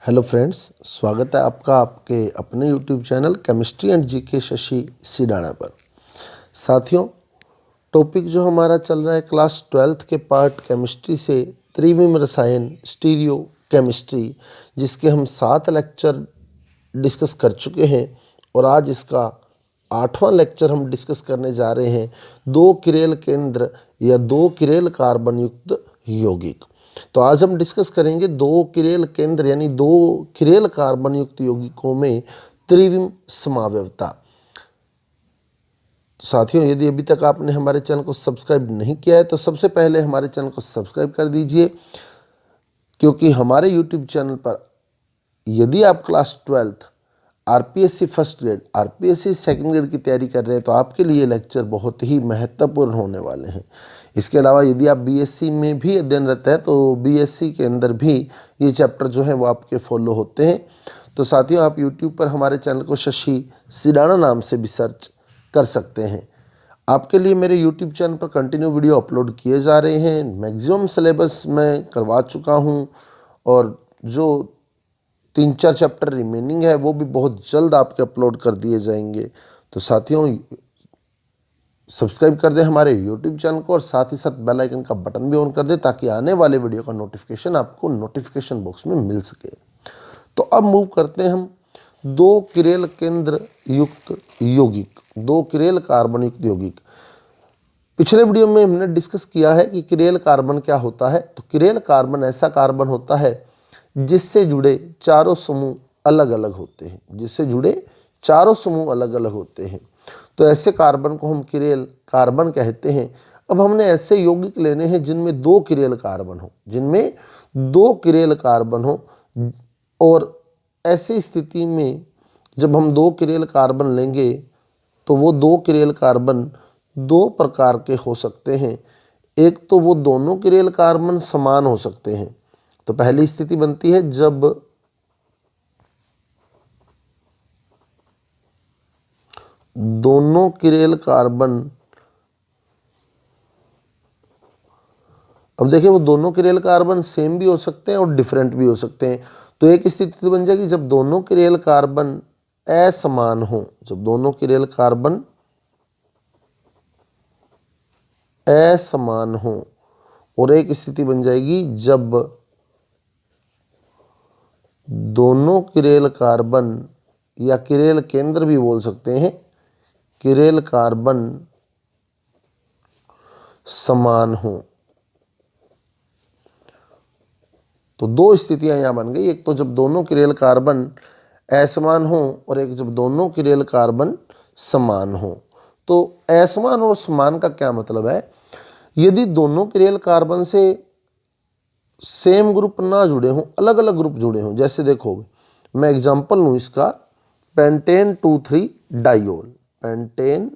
Hello friends, स्वागत है आपका आपके अपने YouTube channel chemistry and GK Shashi Sidana पर। साथियों, टॉपिक जो हमारा चल रहा है क्लास 12th के पार्ट केमिस्ट्री से त्रिविम रसायन स्टीरियो केमिस्ट्री, जिसके हम 7 लेक्चर डिस्कस कर चुके हैं और आज इसका 8वां लेक्चर हम डिस्कस करने जा रहे हैं। 2 किरेल केंद्र या 2 किरेल कार्बन युक्त यौगिक। तो आज हम डिस्कस करेंगे 2 किरेल केंद्र यानी 2 किरेल कार्बन युक्त यौगिकों में त्रिविम समावयवता। साथियों, यदि अभी तक आपने हमारे चैनल को सब्सक्राइब नहीं किया है तो सबसे पहले हमारे चैनल को सब्सक्राइब कर दीजिए, क्योंकि हमारे यूट्यूब चैनल पर यदि आप class 12th RPSC first grade, RPSC second grade की तैयारी कर रहे हैं तो आपके लिए लेक्चर बहुत ही महत्वपूर्ण होने वाले हैं। इसके अलावा यदि आप बीएससी में भी अध्ययनरत है तो बीएससी के अंदर भी ये चैप्टर जो है वो आपके फॉलो होते हैं। तो साथियों, आप यूट्यूब पर हमारे चैनल को शशि सिडाना नाम से भी सर्च कर सकते हैं। आपके लिए मेरे यूट्यूब चैनल पर कंटिन्यू वीडियो अपलोड किए जा रहे हैं। मैक्सिमम सिलेबस मैं करवा चुका हूँ और जो 3-4 चैप्टर रिमेनिंग है वो भी बहुत जल्द आपके अपलोड कर दिए जाएंगे। तो साथियों, सब्सक्राइब कर दें हमारे यूट्यूब चैनल को और साथ ही साथ बेल आइकन का बटन भी ऑन कर दें ताकि आने वाले वीडियो का नोटिफिकेशन आपको नोटिफिकेशन बॉक्स में मिल सके। तो अब मूव करते हैं हम 2 किरेल केंद्र युक्त यौगिक, 2 किरेल कार्बन युक्त यौगिक। पिछले वीडियो में हमने डिस्कस किया है कि किरेल कार्बन क्या होता है। तो किरेल कार्बन ऐसा कार्बन होता है जिससे जुड़े चारों समूह अलग अलग होते हैं, जिससे जुड़े चारों समूह अलग अलग होते हैं। तो ऐसे कार्बन को हम किरेल कार्बन कहते हैं। अब हमने ऐसे यौगिक लेने हैं जिनमें 2 किरेल कार्बन हो, जिनमें 2 किरेल कार्बन हो। और ऐसी स्थिति में जब हम 2 किरेल कार्बन लेंगे तो वो 2 किरेल कार्बन 2 प्रकार के हो सकते हैं। एक तो वो दोनों किरेल कार्बन समान हो सकते हैं। तो पहली स्थिति बनती है जब दोनों किरेल कार्बन, अब देखिए वो दोनों किरेल कार्बन सेम भी हो सकते हैं और डिफरेंट भी हो सकते हैं। तो एक स्थिति तो बन जाएगी जब दोनों किरेल कार्बन असमान हो, जब दोनों किरेल कार्बन असमान हो। और एक स्थिति बन जाएगी जब दोनों किरेल कार्बन या किरेल केंद्र भी बोल सकते हैं, किरेल कार्बन समान हो। तो 2 स्थितियां यहां बन गई, एक तो जब दोनों किरेल कार्बन असमान हो और एक जब दोनों किरेल कार्बन समान हो। तो असमान और समान का क्या मतलब है? यदि दोनों किरेल कार्बन से सेम ग्रुप ना जुड़े हों, अलग अलग ग्रुप जुड़े हों, जैसे देखो मैं एग्जांपल लूँ इसका, पेंटेन 2,3 डाइयोल, पेंटेन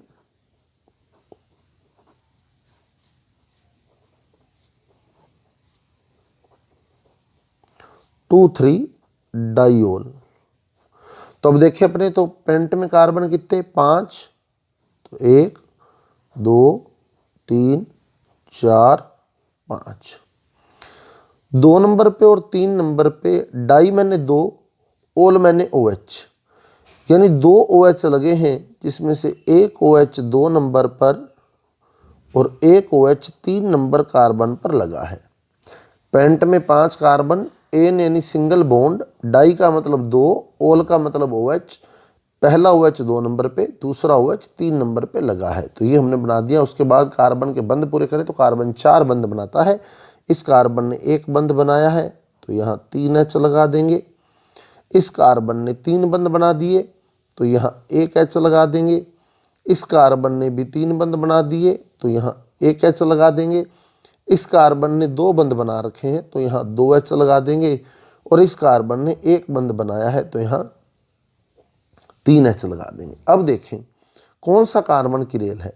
2,3 डाइयोल। तो अब देखिए अपने तो पेंट में कार्बन कितने? 5। तो 1 2 3 4 5। 2 नंबर पे और 3 नंबर पे डाई मैंने 2, ओल मैंने OH, यानी 2 OH लगे हैं, जिसमें से एक OH 2 नंबर पर और एक OH 3 नंबर कार्बन पर लगा है। पेंट में 5 कार्बन, एन यानी सिंगल बॉन्ड, डाई का मतलब 2, ओल का मतलब OH। पहला OH 2 नंबर पे, दूसरा OH 3 नंबर पे लगा है। तो ये हमने बना दिया। उसके बाद कार्बन के बंध पूरे करें तो कार्बन 4 बंध बनाता है। इस कार्बन ने 1 बंध बनाया है तो यहाँ 3H लगा देंगे। इस कार्बन ने 3 बंध बना दिए तो यहाँ 1H लगा देंगे। इस कार्बन ने भी 3 बंध बना दिए तो यहाँ 1H लगा देंगे। इस कार्बन ने 2 बंध बना रखे हैं तो यहाँ 2H लगा देंगे। और इस कार्बन ने 1 बंध बनाया है तो यहाँ 3H लगा देंगे। अब देखें कौन सा कार्बन किरेल है।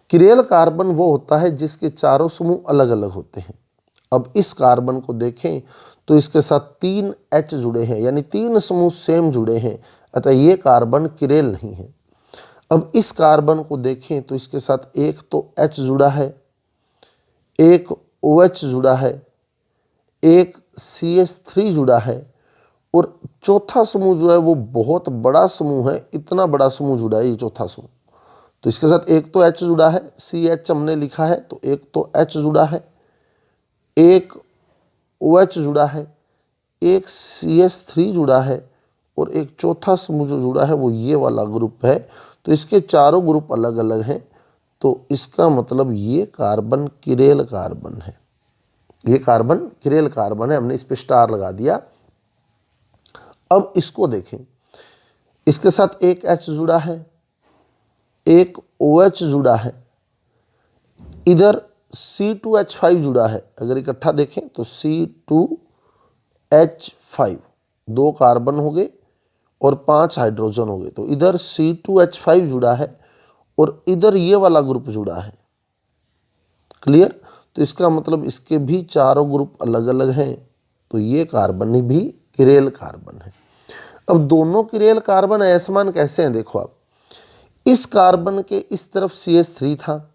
किरेल कार्बन वो होता है जिसके चारों समूह अलग अलग होते हैं। अब इस कार्बन को देखें तो इसके साथ 3 H जुड़े हैं, यानी 3 समूह सेम जुड़े हैं, अतः ये कार्बन किरेल नहीं है। अब इस कार्बन को देखें तो इसके साथ एक तो H जुड़ा है, एक OH जुड़ा है, एक CH3 जुड़ा है और चौथा समूह जो है वो बहुत बड़ा समूह है, इतना बड़ा समूह जुड़ा है ये चौथा समूह। तो इसके साथ एक तो H जुड़ा है, CH हमने लिखा है, तो एक तो H जुड़ा है, एक OH जुड़ा है, एक CH3 जुड़ा है, और एक चौथा समूह जो जुड़ा है वो ये वाला ग्रुप है। तो इसके चारों ग्रुप अलग अलग हैं, तो इसका मतलब ये कार्बन किरेल कार्बन है, ये कार्बन किरेल कार्बन है। हमने इस पे स्टार लगा दिया। अब इसको देखें, इसके साथ एक H जुड़ा है, एक OH जुड़ा है, इधर C2H5 जुड़ा है। अगर इकट्ठा देखें तो C2H5, 2 कार्बन हो गए और 5 हाइड्रोजन हो गए। तो इधर C2H5 जुड़ा है और इधर ये वाला ग्रुप जुड़ा है। क्लियर? तो इसका मतलब इसके भी चारों ग्रुप अलग अलग हैं, तो ये कार्बन भी किरेल कार्बन है। अब दोनों किरेल कार्बन असमान कैसे हैं? देखो आप, इस कार्बन के इस तरफ CH3 था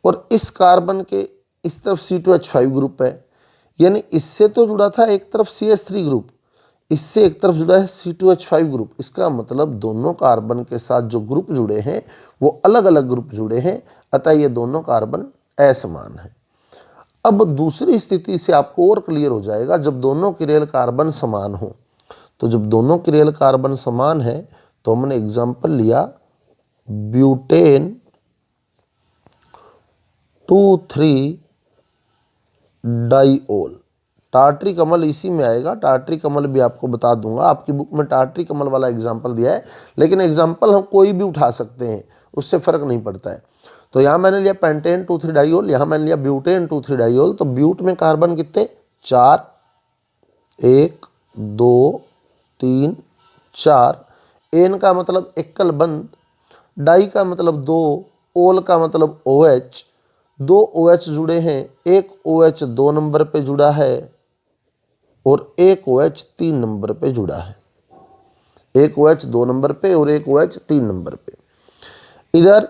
और इस कार्बन के इस तरफ C2H5 ग्रुप है, यानी इससे तो जुड़ा था एक तरफ CH3 ग्रुप, इससे एक तरफ जुड़ा है C2H5 ग्रुप। इसका मतलब दोनों कार्बन के साथ जो ग्रुप जुड़े हैं वो अलग अलग ग्रुप जुड़े हैं, अतः ये दोनों कार्बन असमान है। अब दूसरी स्थिति से आपको और क्लियर हो जाएगा, जब दोनों किरेल कार्बन समान हो। तो जब दोनों किरेल कार्बन समान है तो हमने एग्जांपल लिया ब्यूटेन 2,3 डाइओल। टार्ट्रिक अम्ल इसी में आएगा, टार्ट्रिक अम्ल भी आपको बता दूंगा, आपकी बुक में टार्ट्रिक अम्ल वाला एग्जाम्पल दिया है, लेकिन एग्जाम्पल हम कोई भी उठा सकते हैं, उससे फर्क नहीं पड़ता है। तो यहाँ मैंने लिया पेंटेन 2,3 डाइओल, यहाँ मैंने लिया ब्यूटेन 2,3 डाइओल। तो ब्यूट में कार्बन कितने? 4, 1 2 3 4। एन का मतलब एकल बंद, डाई का मतलब 2, ओल का मतलब OH, 2 OH जुड़े हैं, एक OH 2 नंबर पे जुड़ा है और एक OH 3 नंबर पे जुड़ा है। एक OH 2 नंबर पे और एक OH 3 नंबर पे। इधर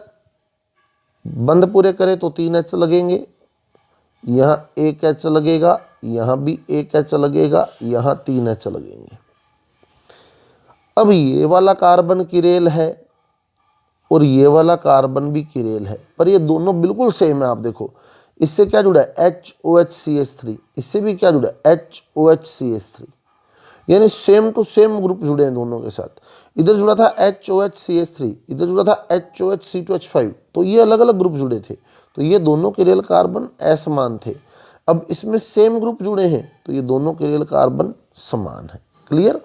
बंद पूरे करें तो 3 H लगेंगे, यहाँ एक H लगेगा, यहाँ भी एक H लगेगा, यहाँ 3 H लगेंगे। अब ये वाला कार्बन किरेल है और ये वाला कार्बन भी किरेल है, पर ये दोनों बिल्कुल सेम है। आप देखो, इससे क्या जुड़ा है? HOHCH3, इससे भी क्या जुड़ा है? HOHCH3, यानी सेम टू सेम ग्रुप जुड़े हैं दोनों के साथ। इधर जुड़ा था HOHCH3, इधर जुड़ा था HOHC2H5, तो ये अलग अलग ग्रुप जुड़े थे, तो ये दोनों किरेल कार्बन असमान थे। अब इसमें सेम ग्रुप जुड़े हैं तो ये दोनों किरेल कार्बन समान है। क्लियर?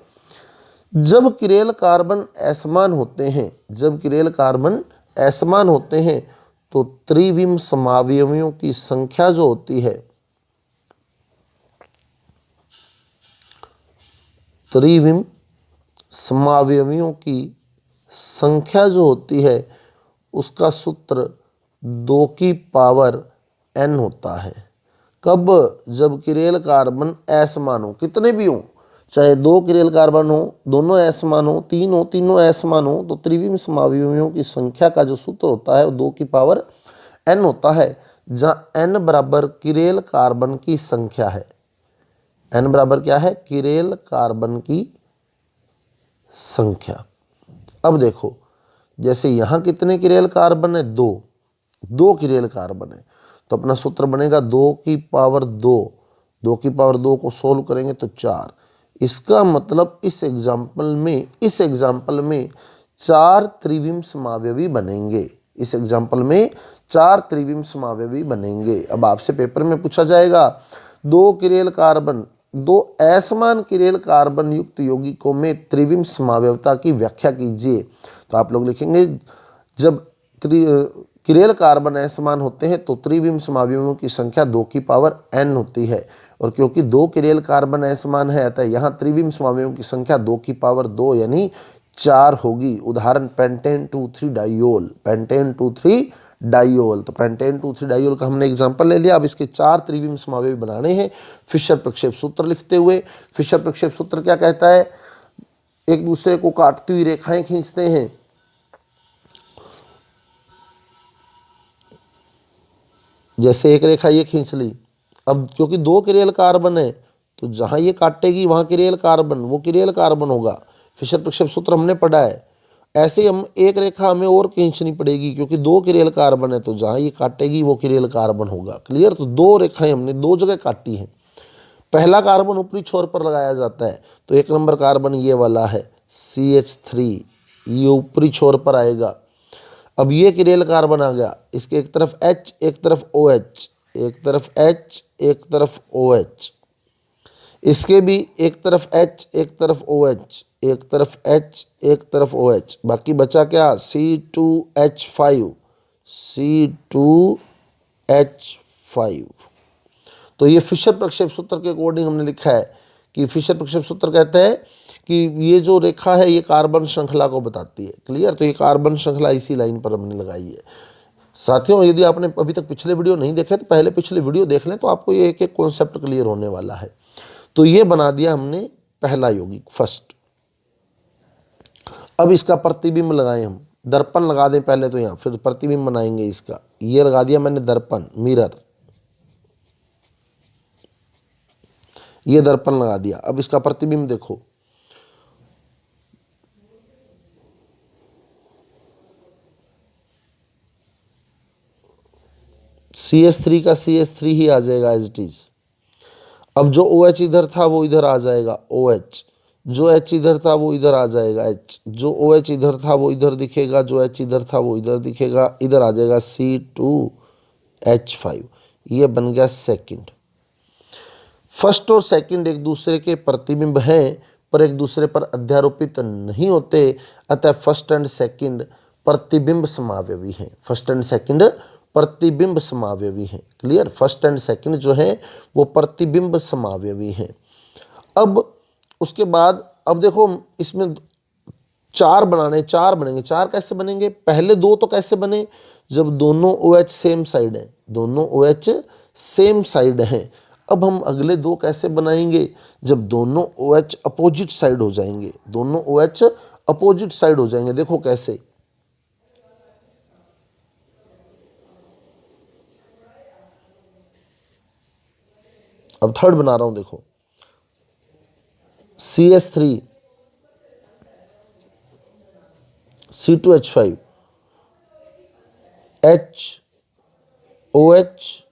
जब किरेल कार्बन असमान होते हैं, जब किरेल कार्बन असमान होते हैं तो त्रिविम समावयवियों की संख्या जो होती है, त्रिविम समावयवियों की संख्या जो होती है उसका सूत्र 2 की पावर n होता है। कब? जब किरेल कार्बन असमान हो, कितने भी हो, चाहे 2 किरेल कार्बन हो, दोनों असमान हो, 3 हो, तीनों असमान हो, तो त्रिविम समावयवियों की संख्या का जो सूत्र होता है वो 2 की पावर n होता है, जहाँ n बराबर किरेल कार्बन की संख्या है। n बराबर क्या है? किरेल कार्बन की संख्या। अब देखो, जैसे यहाँ कितने किरेल कार्बन है? 2, 2 किरेल कार्बन है, तो अपना सूत्र बनेगा 2 की पावर 2, 2 की पावर 2 को सोल्व करेंगे तो 4। इसका मतलब इस एग्जाम्पल में 4 त्रिविम समावयवी बनेंगे। इस एग्जाम्पल में 4 त्रिविम समावयवी बनेंगे। अब आपसे पेपर में पूछा जाएगा 2 किरेल कार्बन, 2 असमान किरेल कार्बन युक्त यौगिकों में त्रिविम समावयवता की व्याख्या कीजिए। तो आप लोग लिखेंगे जब किरेल कार्बन असमान होते हैं तो त्रिविम समावयवों की संख्या 2 की पावर n होती है, और क्योंकि 2 किरेल कार्बन असमान है अतः यहाँ त्रिविम समावयवों की संख्या 2 की पावर 2 यानी 4 होगी। उदाहरण पेंटेन 2,3 डाइओल, पेंटेन 2,3 डाइओल। तो पेंटेन 2,3 डाइओल का हमने एग्जांपल ले लिया। अब इसके 4 त्रिविम समावयवी बनाने हैं फिशर प्रक्षेप सूत्र लिखते हुए। फिशर प्रक्षेप सूत्र क्या कहता है? एक दूसरे को काटती हुई रेखाएं खींचते हैं। जैसे एक रेखा ये खींच ली, अब क्योंकि 2 किरेल कार्बन है तो जहाँ ये काटेगी वहाँ की रियल कार्बन, वो की रियल कार्बन होगा। फिशर प्रक्षेप सूत्र हमने पढ़ा है। ऐसे ही हम एक रेखा हमें और खींचनी पड़ेगी क्योंकि दो की रियल कार्बन है, तो जहाँ ये काटेगी वो की रियल कार्बन होगा। क्लियर। तो दो रेखाएं हमने दो जगह काटी हैं। पहला कार्बन ऊपरी छोर पर लगाया जाता है, तो एक नंबर कार्बन ये वाला है CH3, ये ऊपरी छोर पर आएगा। अब ये की रियल कार्बन आ गया, इसके एक तरफ H एक तरफ OH, एक तरफ H एक तरफ OH, इसके भी एक तरफ H एक तरफ OH, एक तरफ H एक तरफ OH, बाकी बचा क्या C2H5, C2H5। तो ये फिशर प्रक्षेप सूत्र के अकॉर्डिंग हमने लिखा है कि फिशर प्रक्षेप सूत्र कहते हैं कि ये जो रेखा है ये कार्बन श्रृंखला को बताती है। क्लियर। तो ये कार्बन श्रृंखला इसी लाइन पर हमने लगाई है। साथियों, यदि आपने अभी तक पिछले वीडियो नहीं देखे तो पहले पिछले वीडियो देख लें, तो आपको ये एक एक कॉन्सेप्ट क्लियर होने वाला है। तो ये बना दिया हमने पहला यौगिक, फर्स्ट। अब इसका प्रतिबिंब लगाएं हम, दर्पण लगा दें पहले तो यहाँ, फिर प्रतिबिंब बनाएंगे इसका। ये लगा दिया मैंने दर्पण, मिरर, ये दर्पण लगा दिया। अब इसका प्रतिबिंब देखो, CH3 का CH3 ही आ जाएगा एज इट इज। अब जो OH इधर था वो इधर आ जाएगा OH, जो H इधर था वो इधर आ जाएगा H, जो OH इधर था वो इधर दिखेगा, जो H इधर था वो इधर दिखेगा, इधर आ जाएगा C2H5। ये बन गया सेकंड। फर्स्ट और सेकंड एक दूसरे के प्रतिबिंब हैं पर एक दूसरे पर अध्यारोपित नहीं होते, अतः फर्स्ट एंड सेकंड प्रतिबिंब समावयवी हैं। फर्स्ट एंड सेकंड प्रतिबिंब समावयवी हैं। क्लियर। फर्स्ट एंड सेकंड जो है वो प्रतिबिंब समावयवी हैं। अब उसके बाद अब देखो इसमें चार बनाने, चार बनेंगे। चार कैसे बनेंगे? पहले दो तो कैसे बने? जब दोनों OH सेम साइड हैं, दोनों OH सेम साइड हैं। अब हम अगले दो कैसे बनाएंगे? जब दोनों OH अपोजिट साइड हो जाएंगे, दोनों OH अपोजिट साइड हो जाएंगे। देखो कैसे, अब थर्ड बना रहा हूं, देखो CH3 C2H5 H OH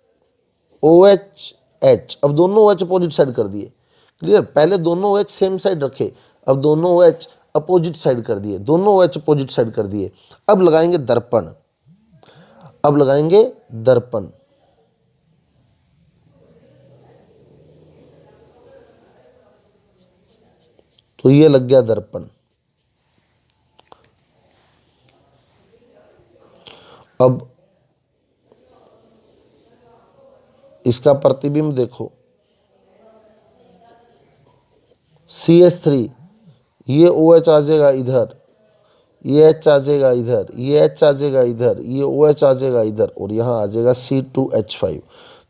OH H। अब दोनों OH अपोजिट साइड कर दिए। क्लियर। पहले दोनों OH सेम साइड रखे, अब दोनों OH अपोजिट साइड कर दिए, दोनों OH अपोजिट साइड कर दिए। अब लगाएंगे दर्पण, अब लगाएंगे दर्पण। तो ये लग गया दर्पण। अब इसका प्रतिबिंब देखो, CH3 ये OH आ जाएगा इधर, ये H आ जाएगा इधर, ये H आ जाएगा इधर, ये OH आ जाएगा इधर, और यहाँ आ जाएगा C2H5।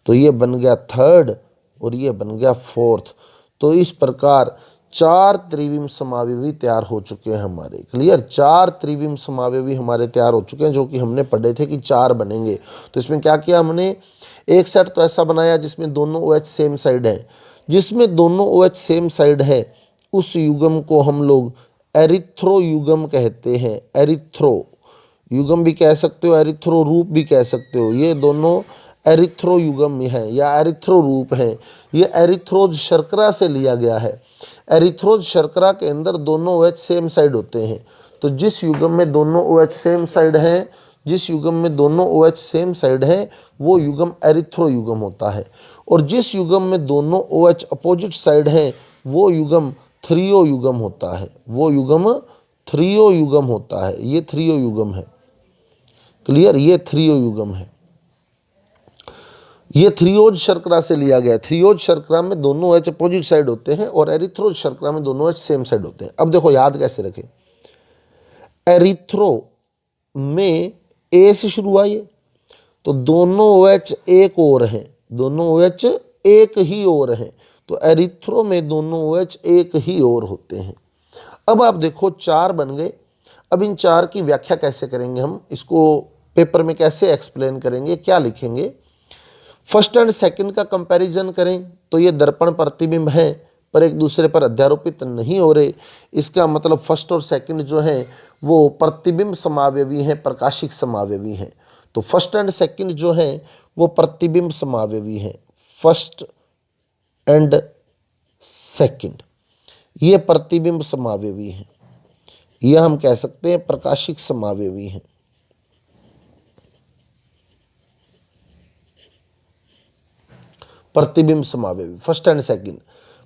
तो ये बन गया थर्ड और ये बन गया फोर्थ। तो इस प्रकार चार त्रिविम समावयवी तैयार हो चुके हैं हमारे। क्लियर। चार त्रिविम समावयवी हमारे तैयार हो चुके हैं, जो कि हमने पढ़े थे कि चार बनेंगे। तो इसमें क्या किया हमने? एक सेट तो ऐसा बनाया जिसमें दोनों OH सेम साइड है। जिसमें दोनों OH सेम साइड है उस युग्म को हम लोग एरिथ्रो युग्म कहते हैं। एरिथ्रो युग्म भी कह सकते हो, एरिथ्रो रूप भी कह सकते हो। ये दोनों एरिथ्रो युग्म है या एरिथ्रो रूप है। ये एरिथ्रोज शर्करा से लिया गया है। एरिथ्रोज शर्करा के अंदर दोनों OH सेम साइड होते हैं। तो जिस युग्म में दोनों OH सेम साइड हैं, जिस युग्म में दोनों OH सेम साइड है वो युग्म एरिथ्रो युग्म होता है। और जिस युग्म में दोनों OH अपोजिट साइड हैं वो युग्म थ्रियो युग्म होता है। वो युग्म थ्रियो युग्म होता है। ये थ्रियो युग्म है। क्लियर। ये थ्रियो युग्म है। ये थ्रियोज शर्करा से लिया गया है। थ्रियोज शर्करा में दोनों OH अपोजिट साइड होते हैं और एरिथ्रोज शर्करा में दोनों OH सेम साइड होते हैं। अब देखो याद कैसे रखें। एरिथ्रो में A से शुरू हुआ ये, तो दोनों OH एक और हैं, दोनों OH एक ही और हैं। तो एरिथ्रो में दोनों OH एक ही और होते हैं। अब आप देखो चार बन गए। अब इन चार की व्याख्या कैसे करेंगे हम? इसको पेपर में कैसे एक्सप्लेन करेंगे, क्या लिखेंगे? फर्स्ट एंड सेकंड का कंपैरिजन करें तो ये दर्पण प्रतिबिंब है पर एक दूसरे पर अध्यारोपित नहीं हो रहे। इसका मतलब फर्स्ट और सेकंड जो है वो प्रतिबिंब समावयवी हैं, प्रकाशिक समावयवी हैं। तो फर्स्ट एंड सेकंड जो है वो प्रतिबिंब समावयवी हैं। फर्स्ट एंड सेकंड ये प्रतिबिंब समावयवी हैं, यह हम कह सकते हैं प्रकाशिक समावयवी हैं। प्रतिबिंब समावयवी फर्स्ट एंड सेकंड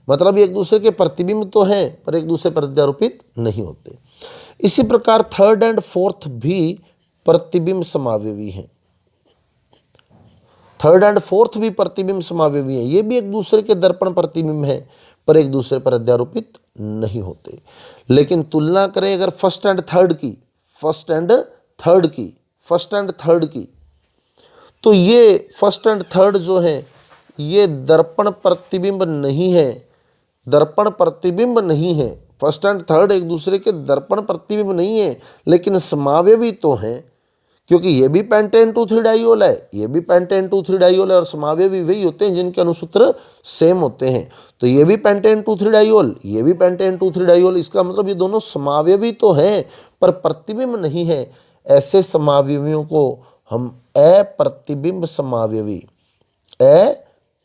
मतलब एक दूसरे के प्रतिबिंब तो हैं पर एक दूसरे पर अध्यारोपित नहीं होते। इसी प्रकार थर्ड एंड फोर्थ भी प्रतिबिंब समावयवी हैं। थर्ड एंड फोर्थ भी प्रतिबिंब समावयवी हैं, ये भी एक दूसरे के दर्पण प्रतिबिंब हैं पर एक दूसरे पर अध्यारोपित नहीं होते। लेकिन तुलना करें अगर फर्स्ट एंड थर्ड की, फर्स्ट एंड थर्ड की, फर्स्ट एंड थर्ड की, तो ये फर्स्ट एंड थर्ड जो है ये दर्पण प्रतिबिंब नहीं है, दर्पण प्रतिबिंब नहीं है। फर्स्ट एंड थर्ड एक दूसरे के दर्पण प्रतिबिंब नहीं है लेकिन समावयवी तो हैं, क्योंकि ये भी पेंटेन 2,3 डाइयोल है, ये भी पेंटेन 2,3 डाइयोल है और समावयवी वही होते हैं जिनके अणुसूत्र सेम होते हैं। तो ये भी पेंटेन 2,3 डाइयोल, ये भी पेंटेन 2,3 डाइयोल, इसका मतलब ये दोनों समावयवी तो हैं पर प्रतिबिंब नहीं है। ऐसे समावयवियों को हम अप्रतिबिंब समावयवी,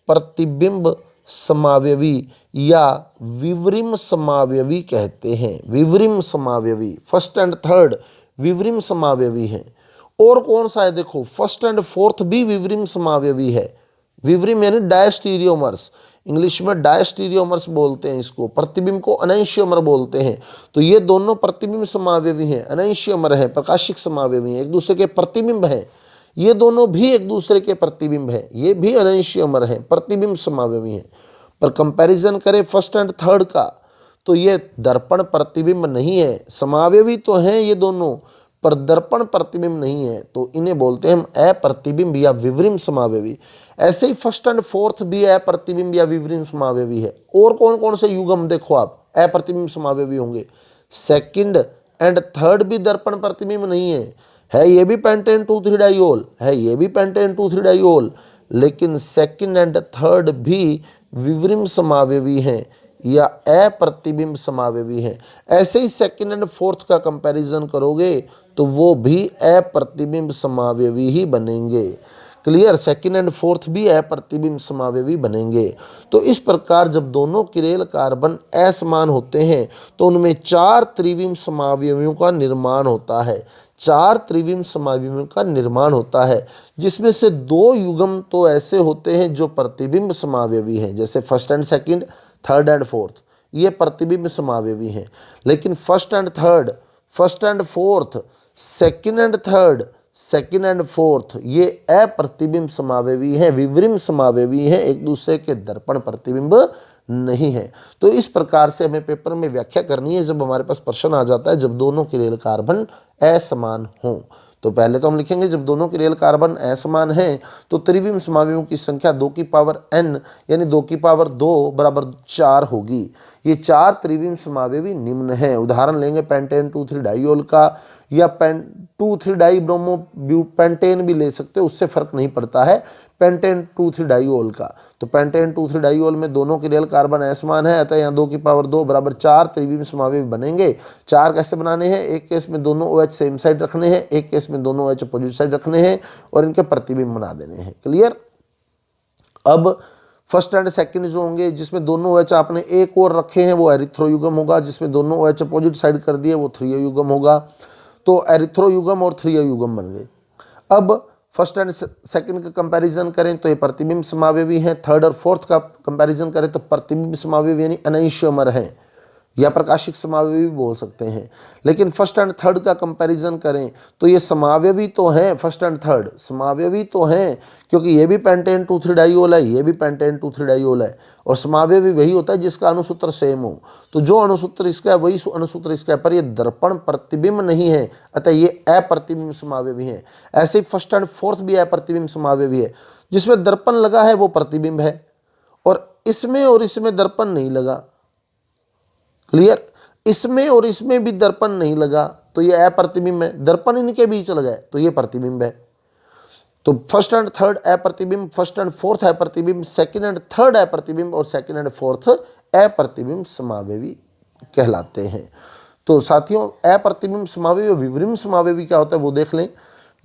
अप्रतिबिंब समावयवी या विवरिम समावयवी कहते हैं। विवरिम समावयवी फर्स्ट एंड थर्ड विवरिम समावयवी हैं। और कौन सा है देखो, फर्स्ट एंड फोर्थ भी विवरिम समावयवी है। विवरिम यानी डायस्टीरियोमर्स, इंग्लिश में डायस्टीरियोमर्स बोलते हैं इसको। प्रतिबिंब को अनैंशियोमर बोलते हैं। तो ये दोनों प्रतिबिंब समावयवी हैं, अनैंशियोमर है, प्रकाशिक समावयवी हैं, एक दूसरे के प्रतिबिंब हैं। ये दोनों भी एक दूसरे के प्रतिबिंब हैं, ये भी अनैंशियोमर हैं, प्रतिबिंब समावयवी हैं। पर कंपैरिजन करें फर्स्ट एंड थर्ड का तो ये दर्पण प्रतिबिंब नहीं है, समावयवी तो हैं ये दोनों पर दर्पण प्रतिबिंब नहीं है, तो इन्हें बोलते हैं हम अप्रतिबिंब या विवरिम समावयवी। ऐसे ही फर्स्ट एंड फोर्थ भी अप्रतिबिंब या विवरिम समावयवी है। और कौन कौन से युग्म देखो आप अप्रतिबिंब समावयवी होंगे, सेकंड एंड थर्ड भी दर्पण प्रतिबिंब नहीं है ये भी पेंटेन 2,3 डाइयोल है, ये भी पेंटेन 2,3 डाइयोल, लेकिन सेकंड एंड थर्ड भी विवरिम समावयवी हैं या अप्रतिबिंब समावयवी हैं। ऐसे ही सेकंड एंड फोर्थ का कंपैरिजन करोगे तो वो भी अप्रतिबिंब समावयवी ही बनेंगे। क्लियर, सेकंड एंड फोर्थ भी अप्रतिबिंब समावयवी बनेंगे। तो इस प्रकार जब दोनों किरेल कार्बन असमान होते हैं तो उनमें 4 त्रिविम समावयवियों का निर्माण होता है। 4 त्रिविम समावयवियों का निर्माण होता है, जिसमें से 2 युग्म तो ऐसे होते हैं जो प्रतिबिंब समावयवी हैं, जैसे first and second, third and fourth, ये प्रतिबिंब समावयवी हैं। लेकिन first and third, first and fourth, second and third, second and fourth ये अप्रतिबिंब समावयवी हैं, विवरिम समावयवी हैं, एक दूसरे के दर्पण प्रतिबिंब नहीं है। तो इस प्रकार से हमें पेपर में व्याख्या करनी है जब हमारे पास प्रश्न आ जाता है जब दोनों किरेल कार्बन असमान हों। तो पहले तो हम लिखेंगे जब दोनों किरेल कार्बन असमान हैं तो त्रिविम समावयवों की संख्या 2 की पावर n यानी 2 की पावर 2 बराबर 4 होगी। ये 4 त्रिविम समावयवी निम्न है। उदाहरण लेंगे पेंटेन 2,3 डाइयोल का या 2,3 डाई ब्रोमो पेंटेन भी ले सकते हो, उससे फर्क नहीं पड़ता है, पेंटेन 2,3 डाइयोल का। तो पेंटेन 2,3 डाइयोल में दोनों किरेल कार्बन असमान है, अतः यहाँ 2 की पावर 2 बराबर 4 त्रिविम समावयवी बनेंगे। 4 कैसे बनाने हैं, एक केस में दोनों OH सेम साइड रखने हैं, एक केस में दोनों OH अपोजिट साइड रखने हैं और इनके प्रतिबिंब बना देने हैं। क्लियर। अब फर्स्ट एंड सेकंड जो होंगे जिसमें दोनों OH आपने एक और रखे हैं वो एरिथ्रो युग्म होगा, जिसमें दोनों OH अपोजिट साइड कर दिए वो थ्रियो युग्म होगा। तो एरिथ्रो युग्म और थ्रियो युग्म बन गए। अब फर्स्ट एंड सेकंड का कंपैरिजन करें तो ये प्रतिबिंब समावयवी हैं। थर्ड और फोर्थ का कंपैरिजन करें तो प्रतिबिंब समावयवी यानी अनैंशियोमर हैं या प्रकाशिक समावयवी भी बोल सकते हैं। लेकिन फर्स्ट एंड थर्ड का कंपैरिजन करें तो ये समावयवी तो हैं, फर्स्ट एंड थर्ड समावयवी तो हैं क्योंकि ये भी पेंटेन 2,3 डाइयोल है, ये भी पेंटेन 2,3 डाइयोल है और समावयवी वही होता है जिसका अणुसूत्र सेम हो। तो जो अणुसूत्र इसका है वही अणुसूत्र इसका है, पर ये दर्पण प्रतिबिंब नहीं है, अतः ये अप्रतिबिंब समावयवी हैं। ऐसे ही फर्स्ट एंड फोर्थ भी अप्रतिबिंब समावयवी है। जिसमें दर्पण लगा है वो प्रतिबिंब है और इसमें दर्पण नहीं लगा। क्लियर, इसमें और इसमें भी दर्पण नहीं लगा तो ये अप्रतिबिंब है। दर्पण इनके बीच लगा है तो ये प्रतिबिंब है। तो फर्स्ट एंड थर्ड अप्रतिबिंब, फर्स्ट एंड फोर्थ अप्रतिबिंब, सेकंड एंड थर्ड अप्रतिबिंब और सेकंड एंड फोर्थ अप्रतिबिंब समावयवी कहलाते हैं। तो साथियों अप्रतिबिंब समावयवी और विवरिम समावयवी क्या होता है वो देख लें।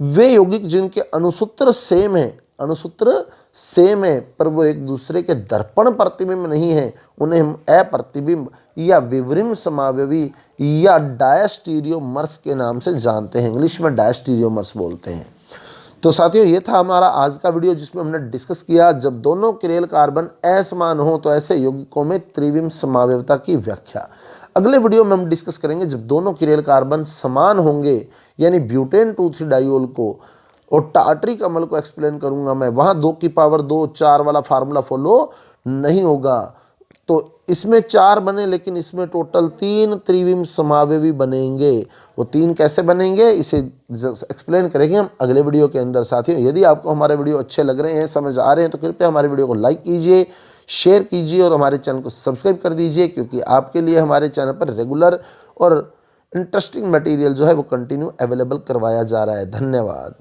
वे यौगिक जिनके अणुसूत्र सेम है, अणुसूत्र सेम है पर वो एक दूसरे के दर्पण प्रतिबिंब नहीं है, उन्हें हम अप्रतिबिंब या विवरिम समावयवी या डायस्टीरियोमर्स के नाम से जानते हैं। इंग्लिश में डायस्टीरियोमर्स बोलते हैं। तो साथियों ये था हमारा आज का वीडियो जिसमें हमने डिस्कस किया जब दोनों किरेल कार्बन असमान हो तो ऐसे यौगिकों में त्रिविम समावयवता की व्याख्या। अगले वीडियो में हम डिस्कस करेंगे जब दोनों किरेल कार्बन समान होंगे, यानी ब्यूटेन 2,3 डाइयोल को और टार्टरिक अम्ल को एक्सप्लेन करूंगा मैं। वहां 2 की पावर 2 4 वाला फार्मूला फॉलो नहीं होगा। तो इसमें 4 बने लेकिन इसमें टोटल 3 त्रिविम समावयवी बनेंगे। वो 3 कैसे बनेंगे इसे एक्सप्लेन करेंगे हम अगले वीडियो के अंदर। साथियों यदि आपको हमारे वीडियो अच्छे लग रहे हैं, समझ आ रहे हैं तो कृपया हमारे वीडियो को लाइक कीजिए, शेयर कीजिए और हमारे चैनल को सब्सक्राइब कर दीजिए, क्योंकि आपके लिए हमारे चैनल पर रेगुलर और इंटरेस्टिंग मटेरियल जो है वो कंटिन्यू अवेलेबल करवाया जा रहा है। धन्यवाद।